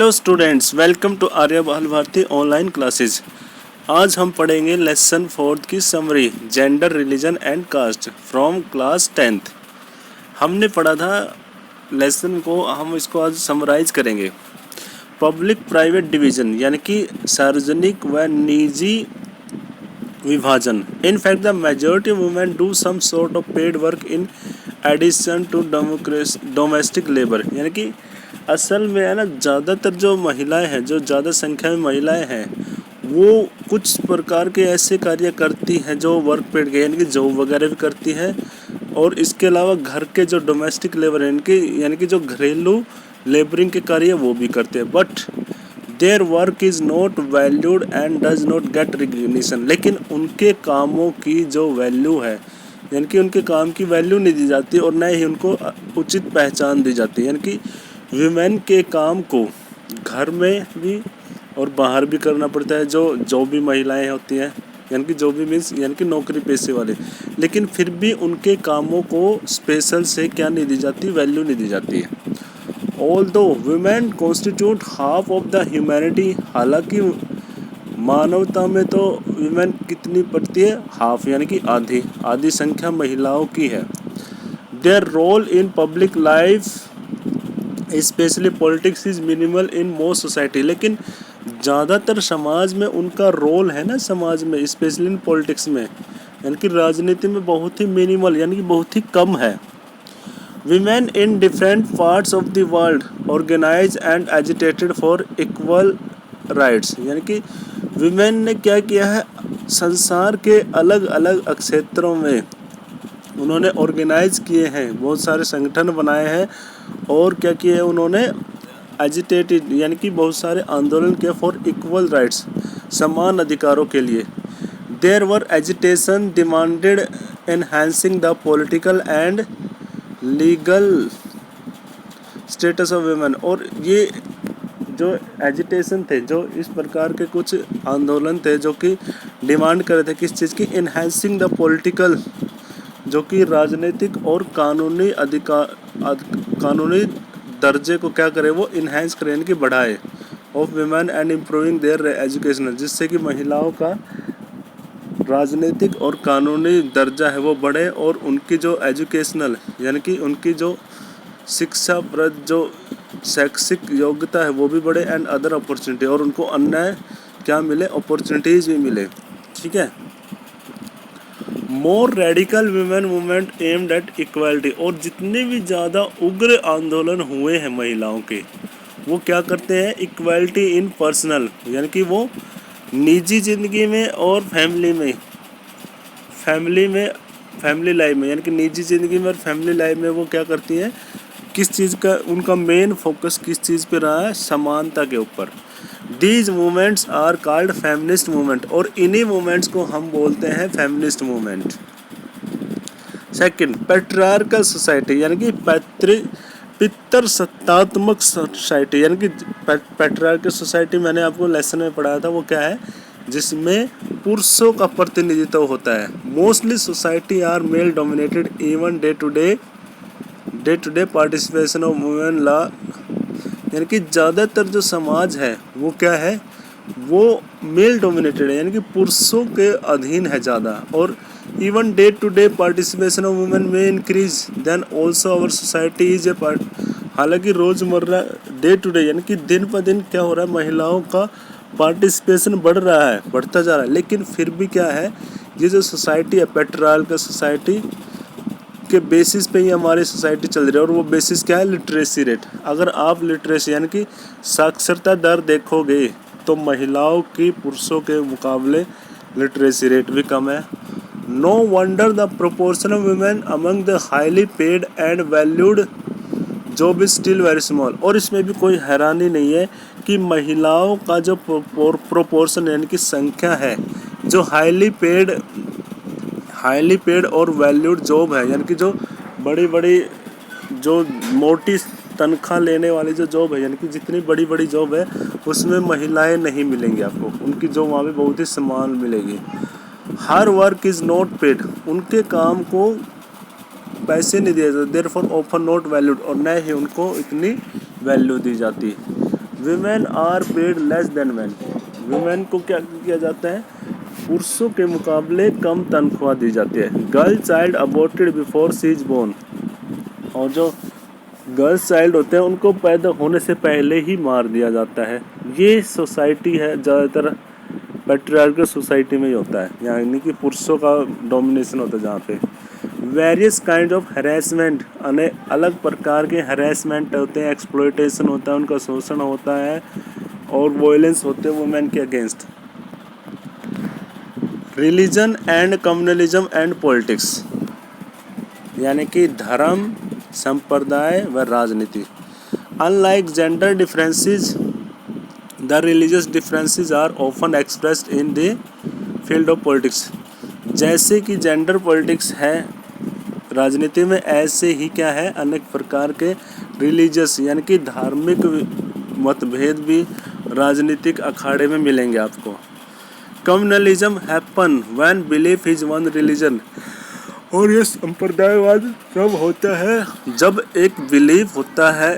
Hello students, welcome to आर्य बाल Bharti online classes. आज हम पढ़ेंगे लेसन 4 की summary gender religion and caste from class 10th। हमने पढ़ा था लेसन को, हम इसको आज समराइज करेंगे। पब्लिक प्राइवेट डिवीज़न यानी कि सार्वजनिक व निजी विभाजन। In fact the majority women do some sort of paid work in addition to domestic labour. यानी कि असल में है ना, ज़्यादातर जो महिलाएं हैं, जो ज़्यादा संख्या में महिलाएं हैं, वो कुछ प्रकार के ऐसे कार्य करती हैं जो वर्क पेड के यानी कि जॉब वगैरह भी करती हैं, और इसके अलावा घर के जो डोमेस्टिक लेबर यानी कि जो घरेलू लेबरिंग के कार्य वो भी करते हैं। But their work is not valued and does not gate recognition. लेकिन उनके कामों की जो वैल्यू है, यानी कि उनके काम की वैल्यू नहीं दी जाती और न ही उनको उचित पहचान दी जाती है। यानी कि वीमेन के काम को घर में भी और बाहर भी करना पड़ता है, जो भी महिलाएं होती हैं, यानी कि जो भी मीन्स यानी कि नौकरी पेशे वाले, लेकिन फिर भी उनके कामों को स्पेशल से क्या नहीं दी जाती, वैल्यू नहीं दी जाती है। Although women constitute half of the humanity, हालांकि मानवता में तो वुमेन कितनी पड़ती है, हाफ यानी कि आधी संख्या महिलाओं की है। Their role in public life specially politics is minimal in most society. लेकिन ज़्यादातर समाज में उनका रोल है ना, समाज में स्पेशली इन पॉलिटिक्स में यानी कि राजनीति में बहुत ही मिनिमल यानी कि बहुत ही कम है। Women in different parts of the world organise and agitated for equal rights. यानी कि वीमेन ने क्या किया है, संसार के अलग अलग क्षेत्रों में उन्होंने ऑर्गेनाइज किए हैं, बहुत सारे संगठन बनाए हैं, और क्या किए हैं उन्होंने, एजिटेटेड यानी कि बहुत सारे आंदोलन किए फॉर इक्वल राइट्स, समान अधिकारों के लिए। There were agitation demanded enhancing the political and legal status of women. और ये जो एजिटेशन थे, जो इस प्रकार के कुछ आंदोलन थे जो कि डिमांड कर रहे थे किस चीज़ की, एनहांसिंग द पॉलिटिकल, जो कि राजनीतिक और कानूनी दर्जे को क्या करे, वो इन्हेंस करे यानी कि बढ़ाए, of women and improving there education, जिससे कि महिलाओं का राजनीतिक और कानूनी दर्जा है वो बढ़े, और उनकी जो एजुकेशनल यानी कि उनकी जो शिक्षाप्रद जो शैक्षिक योग्यता है वो भी बढ़े, एंड अदर अपॉर्चुनिटी, और उनको अन्य क्या मिले, अपॉर्चुनिटीज़ भी मिले। ठीक है। More radical women movement aimed at equality. और जितने भी ज़्यादा उग्र आंदोलन हुए हैं महिलाओं के, वो क्या करते हैं, इक्वालिटी इन पर्सनल यानी कि वो निजी ज़िंदगी में और फैमिली लाइफ में यानी कि निजी ज़िंदगी में और फैमिली लाइफ में वो क्या करती हैं, किस चीज़ का उनका मेन फोकस किस चीज़ पे रहा है, समानता के ऊपर। These movements are called feminist movement. और इन्हीं मूवमेंट्स को हम बोलते हैं feminist movement. Second, patriarchal society यानी कि पितृसत्तात्मक सोसाइटी। यानी कि पैट्रियार्कल सोसाइटी मैंने आपको लेसन में पढ़ाया था, वो क्या है, जिसमें पुरुषों का प्रतिनिधित्व होता है। Mostly society are male dominated, even day to day participation of women low. यानी कि ज़्यादातर जो समाज है वो क्या है, वो मेल डोमिनेटेड है यानी कि पुरुषों के अधीन है ज़्यादा, और even day to day participation of women में increase then also our society is a part. हालांकि रोज़मर्रा डे टू डे यानी कि दिन पर दिन क्या हो रहा है, महिलाओं का पार्टिसिपेशन बढ़ता जा रहा है, लेकिन फिर भी क्या है, ये जो सोसाइटी है पैट्रियार्कल सोसाइटी के बेसिस पे ही हमारी सोसाइटी चल रही है। और वो बेसिस क्या है, लिटरेसी रेट। अगर आप लिटरेसी यानी कि साक्षरता दर देखोगे तो महिलाओं की पुरुषों के मुकाबले लिटरेसी रेट भी कम है। No wonder the proportion of women among the highly paid and valued job is still very small. और इसमें भी कोई हैरानी नहीं है कि महिलाओं का जो प्रोपोर्शन यानी कि संख्या है, जो हाईली पेड और वैल्यूड जॉब है, यानी कि जो बड़ी जो मोटी तनख्वाह लेने वाली जो जॉब है, यानी कि जितनी बड़ी जॉब है उसमें महिलाएं नहीं मिलेंगी आपको, उनकी जॉब वहाँ पे बहुत ही समान मिलेगी। Her work is not paid, उनके काम को पैसे नहीं दिए जाते, देयरफॉर ऑफर नॉट वैल्यूड, और न ही उनको इतनी वैल्यू दी जाती। women are paid less than men. women को क्या किया जाता है, पुरुषों के मुकाबले कम तनख्वाह दी जाती है. Girl child aborted before she is born. और जो गर्ल्स चाइल्ड होते हैं उनको पैदा होने से पहले ही मार दिया जाता है. ये सोसाइटी है, ज़्यादातर पैट्रियार्कल सोसाइटी में ही होता है, यानी कि पुरुषों का डोमिनेशन होता है जहाँ पे. वेरियस काइंड ऑफ हैरेसमेंट, अलग प्रकार के हैरेसमेंट होते हैं, एक्सप्लॉयटेशन होता है, उनका शोषण होता है और वायलेंस होते हैं वुमेन के against. Religion and communalism and politics, यानी कि धर्म, संप्रदाय व राजनीति. Unlike gender differences, the religious differences are often expressed in the field of politics. जैसे कि जेंडर पॉलिटिक्स है राजनीति में, ऐसे ही क्या है अनेक प्रकार के रिलीजियस यानी कि धार्मिक मतभेद भी राजनीतिक अखाड़े में मिलेंगे आपको. Communalism happen when belief is one religion. और ये संप्रदायवाद तब होता है जब एक बिलीफ होता है,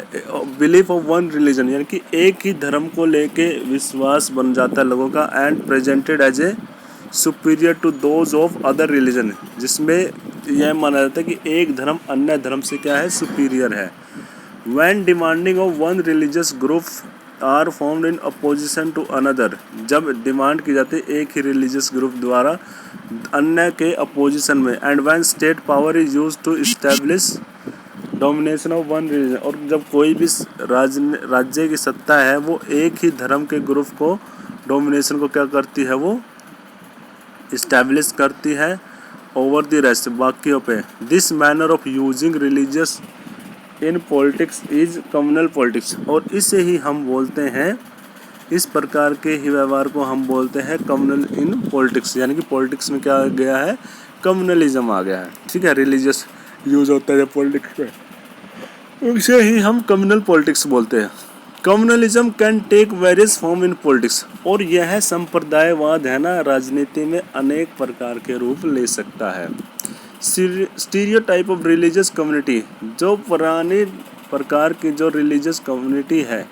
बिलीफ ऑफ वन रिलीजन, यानी कि एक ही धर्म को लेके विश्वास बन जाता है लोगों का. And presented as a superior to those of other religion, जिसमें यह माना जाता है कि एक धर्म अन्य धर्म से क्या है, सुपीरियर है. When demanding of one religious group are formed in opposition to another. जब डिमांड की जाती है एक ही रिलीजियस ग्रुप द्वारा अन्य के अपोजिशन में. And when state power is used to establish domination of one religion. और जब कोई भी राज्य की सत्ता है वो एक ही धर्म के ग्रुप को डोमिनेशन को क्या करती है, वो इस्टेब्लिश करती है ओवर द रेस्ट, बाकियों पे. This manner of using religious in politics is communal politics. और इसे ही हम बोलते हैं, इस प्रकार के ही व्यवहार को हम बोलते हैं कम्युनल इन पॉलिटिक्स. यानी कि पॉलिटिक्स में क्या आ गया है, कम्युनलिज्म आ गया है. ठीक है, रिलीजियस यूज होता है पॉलिटिक्स में, उसे ही हम कम्युनल पॉलिटिक्स बोलते हैं. Communalism can take various form in politics. और यह संप्रदायवाद है ना, राजनीति में अनेक प्रकार के रूप ले सकता है. स्टीरियोटाइप ऑफ रिलीजियस कम्युनिटी, जो पुरानी प्रकार की जो रिलीजियस कम्युनिटी है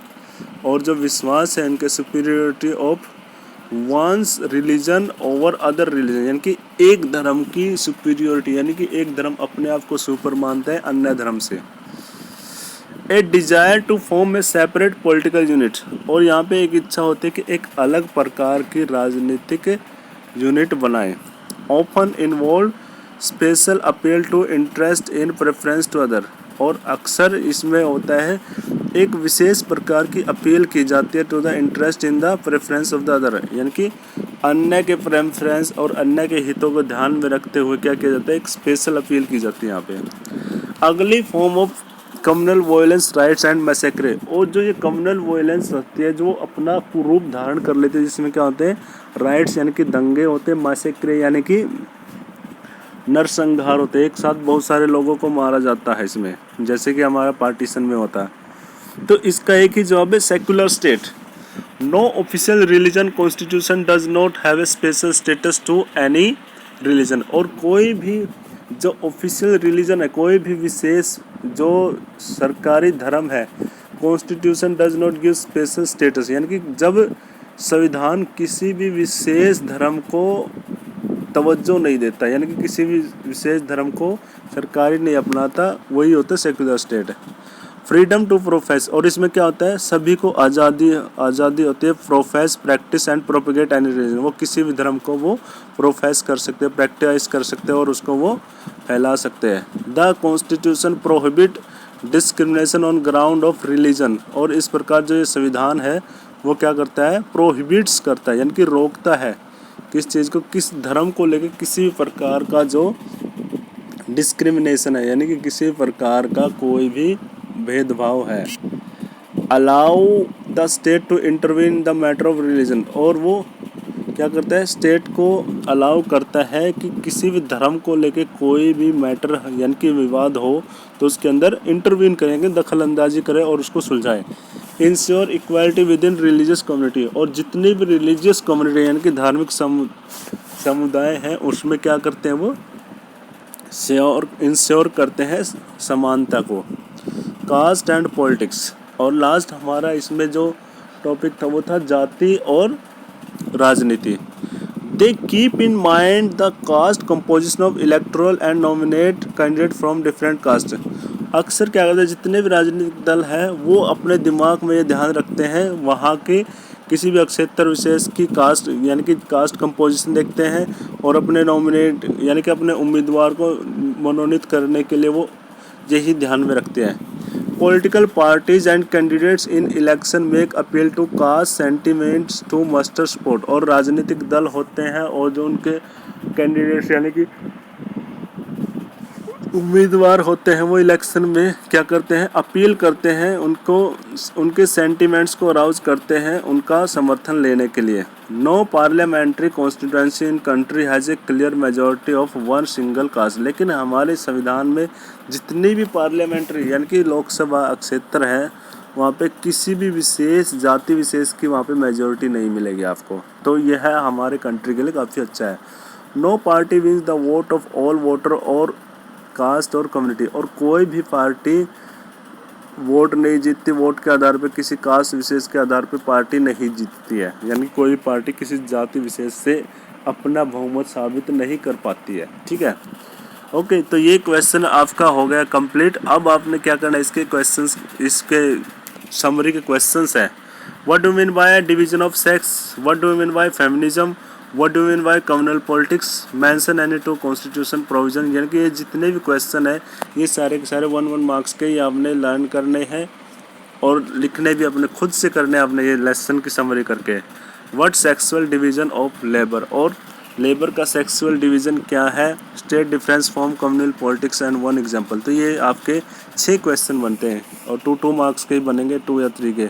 और जो विश्वास है इनके superiority of one's religion over other religion, यानी कि एक धर्म की सुपीरियरिटी, यानी कि एक धर्म अपने आप को सुपर मानता है अन्य धर्म से. A desire to form a separate political unit. और यहाँ पे एक इच्छा होती है कि एक अलग प्रकार की राजनीतिक यूनिट बनाएं. Often involve special appeal to interest in preference to other. और अक्सर इसमें होता है एक विशेष प्रकार की अपील की जाती है to the interest in the preference of the other, यानी कि अन्य के प्रेफरेंस और अन्य के हितों को ध्यान में रखते हुए क्या किया जाता है, एक स्पेशल अपील की जाती है यहाँ पे. अगली form of communal violence, rights and मैसेक्रे. और जो ये कम्युनल वायलेंस होती है जो अपना रूप धारण कर लेते हैं, जिसमें क्या होते हैं, राइट्स यानी कि दंगे होते हैं, मैसेक्रे यानी कि नरसंहार होते हैं, एक साथ बहुत सारे लोगों को मारा जाता है इसमें, जैसे कि हमारा पार्टीशन में होता है. तो इसका एक ही जवाब है, secular state. No official religion constitution does not have a special status to any religion. और कोई भी जो ऑफिशियल रिलीजन है, कोई भी विशेष जो सरकारी धर्म है, constitution does not give special status, यानी कि जब संविधान किसी भी विशेष धर्म को तवज्जो नहीं देता, यानी कि किसी भी विशेष धर्म को सरकारी नहीं अपनाता, वही होता है secular state. Freedom to profess. और इसमें क्या होता है, सभी को आज़ादी होती है. Profess, practice and propagate any religion. वो किसी भी धर्म को वो प्रोफेस कर सकते हैं, प्रैक्टिस कर सकते हैं और उसको वो फैला सकते हैं. The constitution prohibit discrimination on ground of religion. और इस प्रकार जो ये संविधान है वो क्या करता है, प्रोहिबिट्स करता है, यानी कि रोकता है किस चीज़ को, किस धर्म को लेकर किसी भी प्रकार का जो डिस्क्रिमिनेशन है, यानी कि किसी प्रकार का कोई भी भेदभाव है. Allow the state to intervene in the matter of religion. और वो क्या करता है, स्टेट को अलाउ करता है कि किसी भी धर्म को लेके कोई भी मैटर यानी कि विवाद हो तो उसके अंदर इंटरवीन करेंगे, दखल अंदाजी करें और उसको सुलझाएं. Ensure equality within religious community. और जितनी भी रिलीजियस कम्युनिटी यानी कि धार्मिक समुदाय हैं उसमें क्या करते हैं, वो इंश्योर करते हैं समानता को. Caste and politics. और लास्ट हमारा इसमें जो टॉपिक था वो था जाति और राजनीति। They keep in mind the caste composition of electoral and nominate candidate from different caste. अक्सर क्या करते हैं, जितने भी राजनीतिक दल हैं वो अपने दिमाग में ये ध्यान रखते हैं वहाँ के किसी भी क्षेत्र विशेष की कास्ट यानी कि कास्ट कंपोजिशन देखते हैं और अपने नॉमिनेट यानी कि अपने उम्मीदवार को मनोनीत करने के लिए वो यही ध्यान में रखते हैं। Political parties and candidates in election make appeal to caste sentiments to muster support. और राजनीतिक दल होते हैं और जो उनके कैंडिडेट्स यानी कि उम्मीदवार होते हैं वो इलेक्शन में क्या करते हैं, अपील करते हैं उनको, उनके सेंटिमेंट्स को अराउज करते हैं उनका समर्थन लेने के लिए। No parliamentary constituency in country has a clear majority of one single caste. लेकिन हमारे संविधान में जितनी भी पार्लियामेंट्री यानी कि लोकसभा क्षेत्र है वहाँ पे किसी भी विशेष जाति विशेष की वहाँ पे मेजॉरिटी नहीं मिलेगी आपको। तो यह है हमारे कंट्री के लिए काफ़ी अच्छा है। No party wins the vote of all voter और कास्ट और कम्युनिटी। और कोई भी पार्टी वोट नहीं जीतती, वोट के आधार पे किसी कास्ट विशेष के आधार पे पार्टी नहीं जीतती है, यानी कोई पार्टी किसी जाति विशेष से अपना बहुमत साबित नहीं कर पाती है। ठीक है, ओके। तो ये क्वेश्चन आपका हो गया कंप्लीट। अब आपने क्या करना है, इसके क्वेश्चंस, इसके समरी के क्वेश्चंस है। What do mean by division of sex, what do mean by feminism, what do mean by communal politics, mention any two constitution provision. यानी कि ये जितने भी क्वेश्चन है ये सारे के सारे 1-1 मार्क्स के ही आपने लर्न करने हैं और लिखने भी अपने खुद से करने हैं आपने ये लेसन की समरी करके। What sexual division of labour, और लेबर का सेक्सुअल डिवीज़न क्या है, state difference from communal politics and one example. तो ये आपके 6 क्वेश्चन बनते हैं और 2-2 मार्क्स के ही बनेंगे, 2 या 3 के।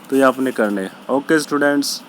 तो ये आपने करने हैं। Okay students.